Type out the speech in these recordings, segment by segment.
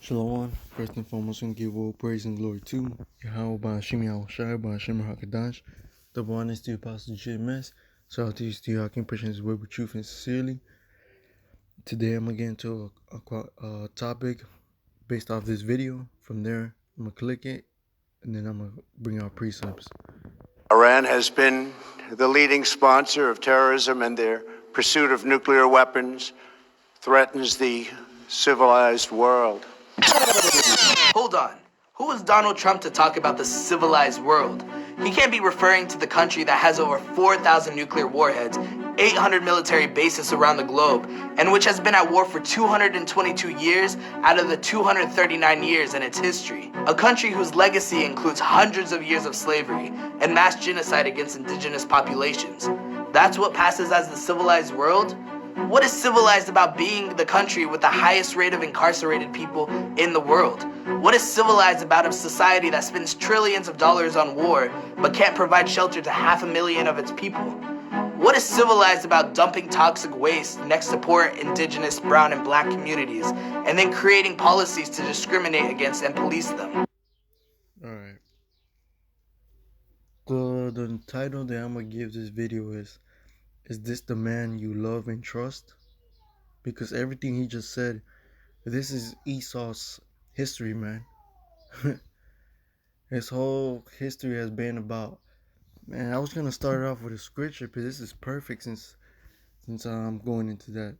Shalom. First and foremost, we give all praise and glory to Yahweh Ba'ashim Yahushai Ba'ashim HaKadosh. The one is to Apostle JMS. So to you, Steve Hawking, preaching his word with truth and sincerely. Today I'm going to get into a topic based off this video. From there, I'm going to click it, and then I'm going to bring out precepts. Iran has been the leading sponsor of terrorism, and their pursuit of nuclear weapons threatens the civilized world. Hold on. Who is Donald Trump to talk about the civilized world? He can't be referring to the country that has over 4,000 nuclear warheads, 800 military bases around the globe, and which has been at war for 222 years out of the 239 years in its history. A country whose legacy includes hundreds of years of slavery and mass genocide against indigenous populations. That's what passes as the civilized world? What is civilized about being the country with the highest rate of incarcerated people in the world? What is civilized about a society that spends trillions of dollars on war but can't provide shelter to 500,000 of its people? What is civilized about dumping toxic waste next to poor indigenous, brown, and black communities and then creating policies to discriminate against and police them? Alright. The title that I'm going to give this video is this the man you love and trust? Because everything he just said, this is Esau's history, man. His whole history has been about, man, I was gonna start off with a scripture, but this is perfect since I'm going into that.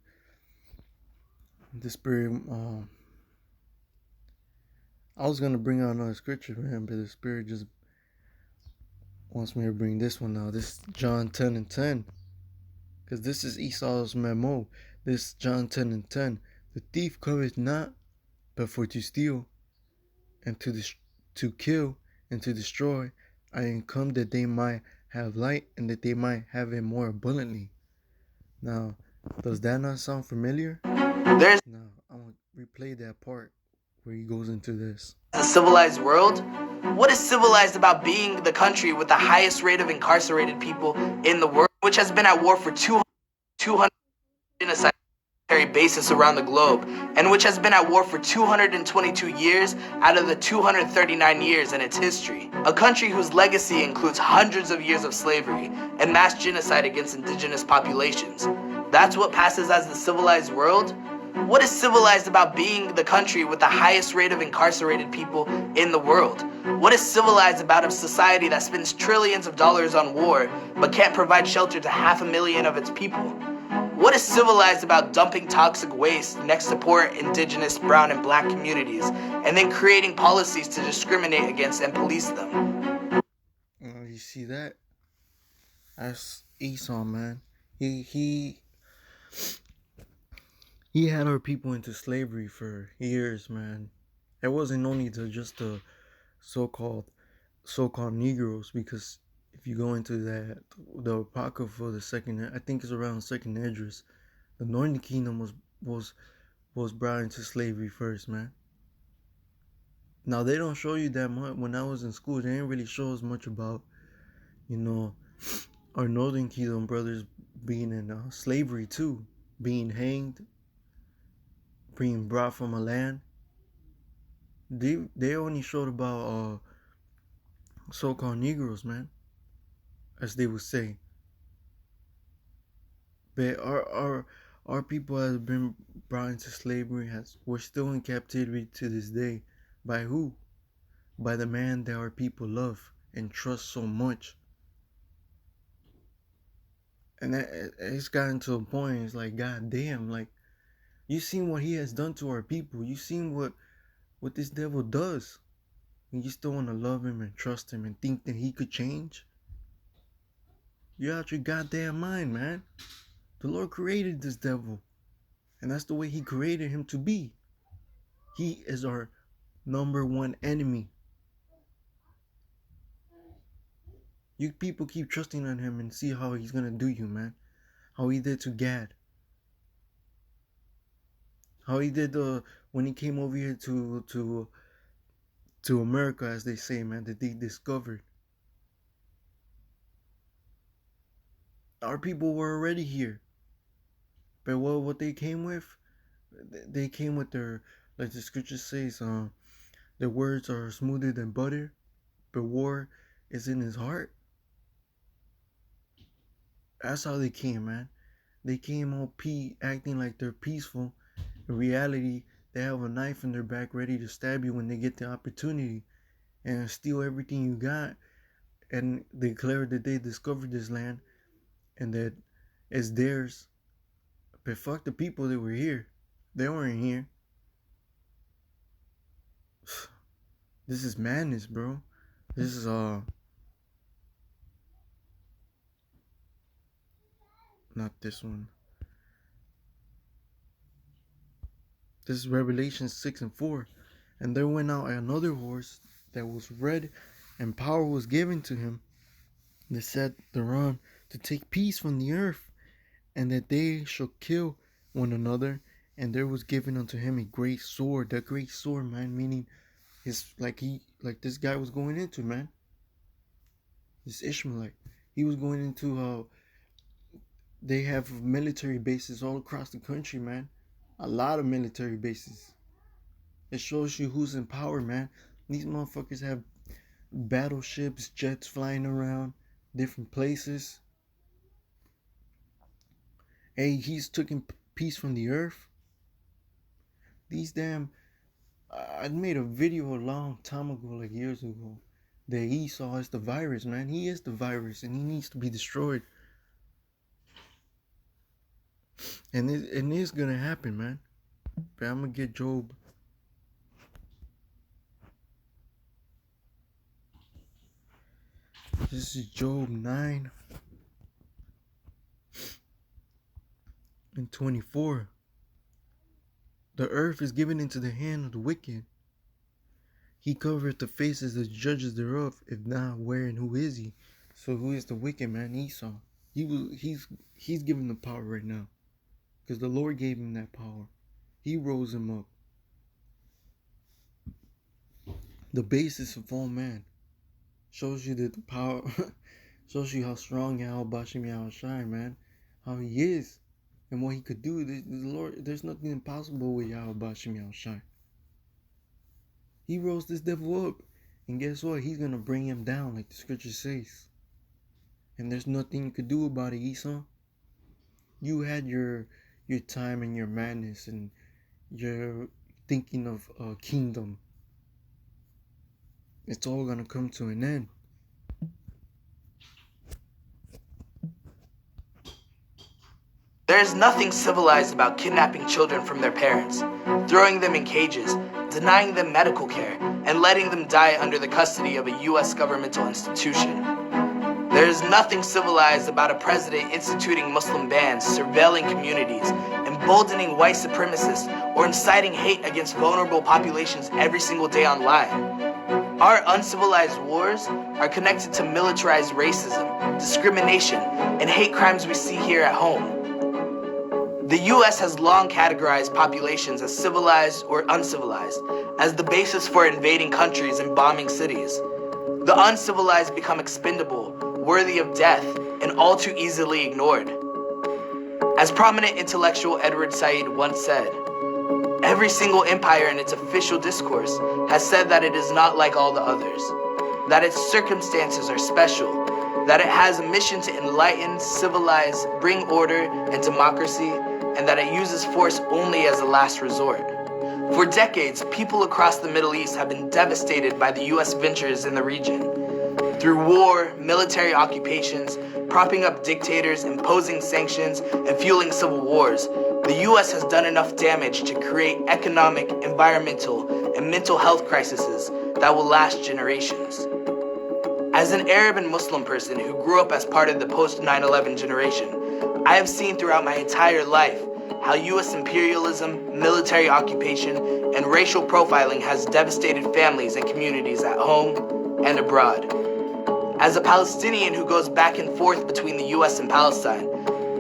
The spirit, I was gonna bring out another scripture, man, but the spirit just wants me to bring this one now. This is John 10:10, because this is Esau's memo. This John 10:10. The thief cometh not, but for to steal, and to kill, and to destroy. I am come that they might have light, and that they might have it more abundantly. Now, does that not sound familiar? There's Now, I'm going to replay that part where he goes into this. the civilized world? What is civilized about being the country with the highest rate of incarcerated people in the world, which has been at war for 200 genocide military bases around the globe, and which has been at war for 222 years out of the 239 years in its history? A country whose legacy includes hundreds of years of slavery and mass genocide against indigenous populations. That's what passes as the civilized world? What is civilized about being the country with the highest rate of incarcerated people in the world? What is civilized about a society that spends trillions of dollars on war but can't provide shelter to 500,000 of its people? What is civilized about dumping toxic waste next to poor indigenous, brown, and black communities and then creating policies to discriminate against and police them? You see that? That's Esau, man. He had our people into slavery for years, man. It wasn't only just the so-called Negroes, because if you go into the Apocrypha for the second, I think it's around Second Esdras, the Northern Kingdom was brought into slavery first, man. Now they don't show you that much. When I was in school, they didn't really show us much about, our Northern Kingdom brothers being in slavery too, being hanged, being brought from a land. They only showed about so-called Negroes, man, as they would say. But our people has been brought into slavery. We're still in captivity to this day. By who? By the man that our people love and trust so much. And it's gotten to a point. It's like, God damn, like, you seen what he has done to our people. You seen what this devil does. And you still want to love him and trust him and think that he could change? You're out your goddamn mind, man. The Lord created this devil. And that's the way he created him to be. He is our number one enemy. You people keep trusting on him and see how he's gonna do you, man. How he did to Gad. How he did when he came over here to America, as they say, man, that they discovered. Our people were already here. But what they came with? They came with their Like the scripture says, the words are smoother than butter, but war is in his heart. That's how they came, man. They came all acting like they're peaceful. In reality, they have a knife in their back ready to stab you when they get the opportunity and steal everything you got and declare that they discovered this land and that it's theirs. But fuck the people that were here. They weren't here. This is madness, bro. This is not this one. This is Revelation 6:4. And there went out another horse that was red, and power was given to him that sat thereon to take peace from the earth, and that they shall kill one another. And there was given unto him a great sword. That great sword, man, meaning his like this guy was going into, man. This Ishmaelite. He was going into they have military bases all across the country, man. A lot of military bases. It shows you who's in power, man. These motherfuckers have battleships, jets flying around different places. Hey, he's taking peace from the earth. These damn... I made a video a long time ago, like years ago, that Esau is the virus, man. He is the virus, and he needs to be destroyed. And it is gonna happen, man. But I'm gonna get Job. This is Job 9:24. The earth is given into the hand of the wicked. He covereth the faces of the judges thereof. If not, where and who is he? So who is the wicked, man? Esau. He's given the power right now, because the Lord gave him that power. He rose him up. The basis of all man. Shows you that the power, shows you how strong Yahweh Bashim Yahushai, man. How he is and what he could do. The Lord, there's nothing impossible with Yahweh Bashim Yahushai. He rose this devil up, and guess what? He's gonna bring him down, like the scripture says. And there's nothing you could do about it, Esau. You had your time and your madness, and you're thinking of a kingdom. It's all gonna come to an end. There is nothing civilized about kidnapping children from their parents, throwing them in cages, denying them medical care, and letting them die under the custody of a U.S. governmental institution. There is nothing civilized about a president instituting Muslim bans, surveilling communities, emboldening white supremacists, or inciting hate against vulnerable populations every single day online. Our uncivilized wars are connected to militarized racism, discrimination, and hate crimes we see here at home. The U.S. has long categorized populations as civilized or uncivilized, as the basis for invading countries and bombing cities. The uncivilized become expendable, worthy of death, and all too easily ignored. As prominent intellectual Edward Said once said, every single empire in its official discourse has said that it is not like all the others, that its circumstances are special, that it has a mission to enlighten, civilize, bring order and democracy, and that it uses force only as a last resort. For decades, people across the Middle East have been devastated by the U.S. ventures in the region. Through war, military occupations, propping up dictators, imposing sanctions, and fueling civil wars, the U.S. has done enough damage to create economic, environmental, and mental health crises that will last generations. As an Arab and Muslim person who grew up as part of the post-9/11 generation, I have seen throughout my entire life how U.S. imperialism, military occupation, and racial profiling has devastated families and communities at home and abroad. As a Palestinian who goes back and forth between the U.S. and Palestine,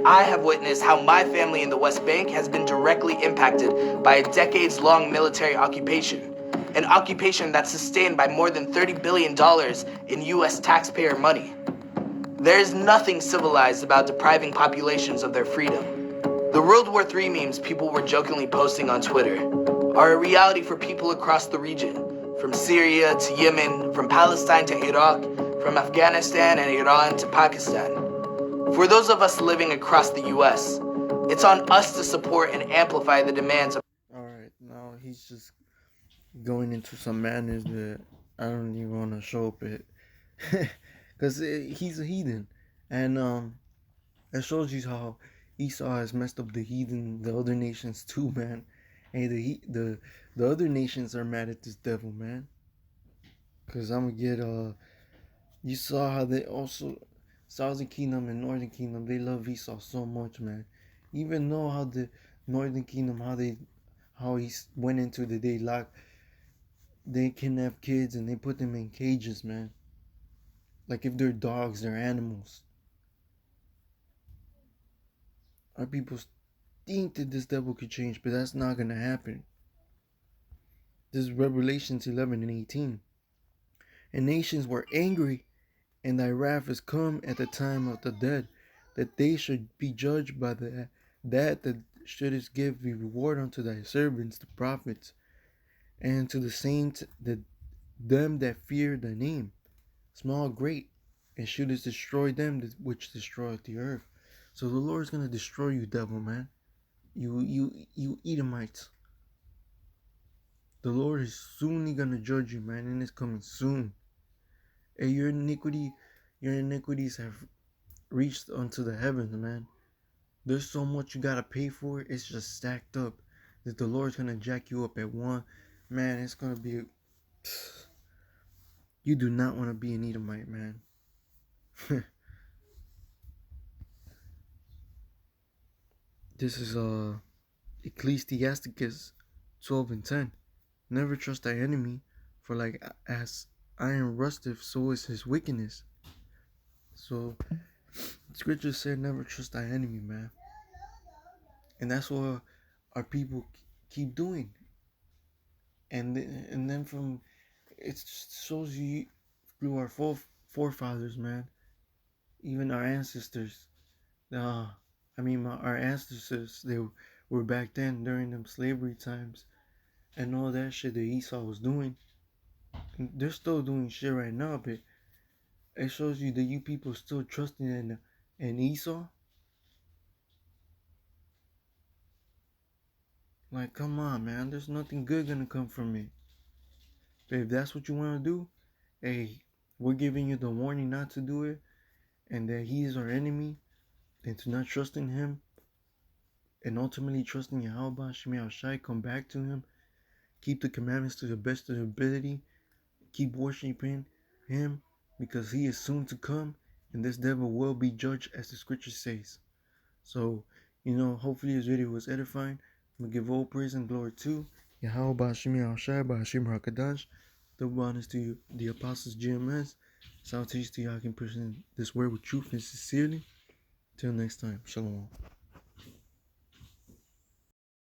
I have witnessed how my family in the West Bank has been directly impacted by a decades-long military occupation, an occupation that's sustained by more than $30 billion in U.S. taxpayer money. There is nothing civilized about depriving populations of their freedom. The World War III memes people were jokingly posting on Twitter are a reality for people across the region, from Syria to Yemen, from Palestine to Iraq, from Afghanistan and Iran to Pakistan. For those of us living across the US, it's on us to support and amplify the demands of. Alright, now he's just going into some madness that I don't even want to show up it. Because he's a heathen. And it shows you how Esau has messed up the other nations too, man. Hey, the other nations are mad at this devil, man. Cause I'm gonna get you saw how they also Southern Kingdom and Northern Kingdom, they love Esau so much, man. Even though how the Northern Kingdom how he went into they they kidnap kids and they put them in cages, man. Like if they're dogs, they're animals. Our people think that this devil could change, but that's not gonna happen. This is Revelations 11 and 18. And nations were angry, and thy wrath is come at the time of the dead, that they should be judged by that shouldest give the reward unto thy servants, the prophets, and to the saints, them that fear thy name, small, great, and shouldest destroy them which destroyeth the earth. So the Lord's gonna destroy you, devil, man. You Edomites. The Lord is soonly gonna judge you, man, and it's coming soon. And your iniquities have reached unto the heavens, man. There's so much you gotta pay for. It's just stacked up. That the Lord's gonna jack you up at one. Man, it's gonna be. You do not want to be an Edomite, man. This is Ecclesiasticus 12 and 10. Never trust thy enemy, for like as iron rusteth, so is his wickedness. So scripture said never trust thy enemy, man. And that's what our people keep doing. And then from it shows you through our forefathers, man. Even our ancestors. Our ancestors, they were back then during them slavery times and all that shit that Esau was doing. And they're still doing shit right now, but it shows you that you people still trusting in Esau. Like, come on, man. There's nothing good gonna come from it. But if that's what you want to do, hey, we're giving you the warning not to do it, and that he is our enemy, and to not trust in him, and ultimately trust in Yahweh Shemi Shai, come back to him, keep the commandments to the best of your ability, keep worshiping him, because he is soon to come, and this devil will be judged as the scripture says. So, hopefully this video was edifying. I'm going to give all praise and glory to Yahweh Shemi Shai, Ba'ashim HaKadash. Double honors to the apostles GMS. Salutations to y'all can present this word with truth and sincerely. Till next time, shalom.